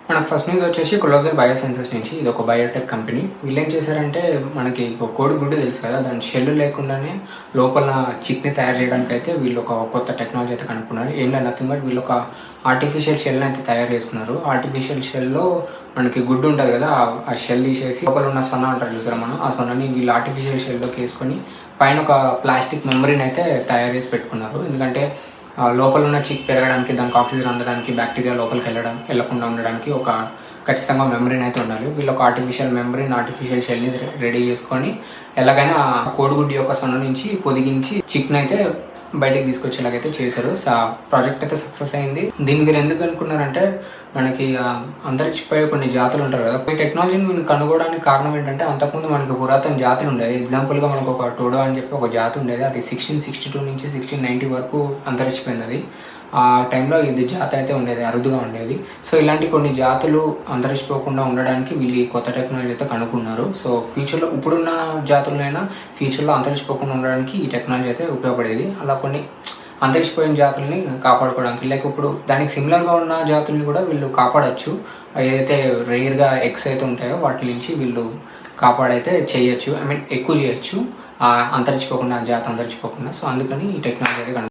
మనకు first news వచ్చేసి colossal బయోసెన్సెస్ నుంచి. ఇది ఒక బయోటెక్ కంపెనీ. వీళ్ళు ఏం చేశారంటే మనకి కోడిగుడ్డు తెలుసు కదా, దాని షెల్ లేకుండానే లోపల చిక్ని తయారు చేయడానికి అయితే వీళ్ళు ఒక కొత్త టెక్నాలజీ అయితే కనుక్కున్నారు. ఏం లేదు, నథింగ్ బట్ వీళ్ళు ఒక ఆర్టిఫిషియల్ షెల్ని అయితే తయారు చేసుకున్నారు. ఆర్టిఫిషియల్ షెల్లో మనకి గుడ్డు ఉంటుంది కదా, ఆ షెల్ తీసేసి లోపల ఉన్న సొన అంటారు చూసారా మనం, ఆ సొనని వీళ్ళు ఆర్టిఫిషియల్ షెల్లోకి వేసుకొని పైన ఒక ప్లాస్టిక్ మెమరీని అయితే తయారు చేసి పెట్టుకున్నారు. ఎందుకంటే లోపల ఉన్న చిక్ పెరగడానికి, దానికి ఆక్సిజన్ అందడానికి, బ్యాక్టీరియా లోపలికి వెళ్ళకుండా ఉండడానికి ఒక ఖచ్చితంగా మెమరీని అయితే ఉండాలి. వీళ్ళు ఒక ఆర్టిఫిషియల్ షెల్ని రెడీ చేసుకొని ఎలాగైనా కోడిగుడ్డు యొక్క సొన నుంచి పొదిగించి చిక్ని అయితే బయటికి తీసుకొచ్చేలాగైతే చేశారు. ప్రాజెక్ట్ అయితే సక్సెస్ అయింది. దీన్ని మీరు ఎందుకు అనుకున్నారంటే మనకి అంతరించిపోయే కొన్ని జాతులు ఉంటారు కదా, ఈ టెక్నాలజీని మీరు కనుగోవడానికి కారణం ఏంటంటే అంతకుముందు మనకి పురాతన జాతులు ఉండేది. ఎగ్జాంపుల్గా మనకు ఒక టోడో అని చెప్పి ఒక జాతి ఉండేది. అది 1662 నుంచి 1690 వరకు అంతరించిపోయింది. అది ఆ టైంలో ఇది జాతి అయితే ఉండేది, అరుదుగా ఉండేది. సో ఇలాంటి కొన్ని జాతులు అంతరించిపోకుండా ఉండడానికి వీళ్ళు కొత్త టెక్నాలజీ అయితే కనుక్కున్నారు. సో ఫ్యూచర్లో ఇప్పుడున్న జాతులనైనా ఫ్యూచర్లో అంతరించిపోకుండా ఉండడానికి ఈ టెక్నాలజీ అయితే ఉపయోగపడేది. అలా కొన్ని అంతరించిపోయిన జాతుల్ని కాపాడుకోవడానికి, లేక ఇప్పుడు దానికి సిమిలర్గా ఉన్న జాతుల్ని కూడా వీళ్ళు కాపాడచ్చు. ఏదైతే రేర్గా ఎగ్స్ అయితే ఉంటాయో వాటి నుంచి వీళ్ళు కాపాడైతే చేయొచ్చు, ఎక్కువ చేయొచ్చు, అంతరించిపోకుండా, జాతి అంతరించిపోకుండా. సో అందుకని ఈ టెక్నాలజీ అయితే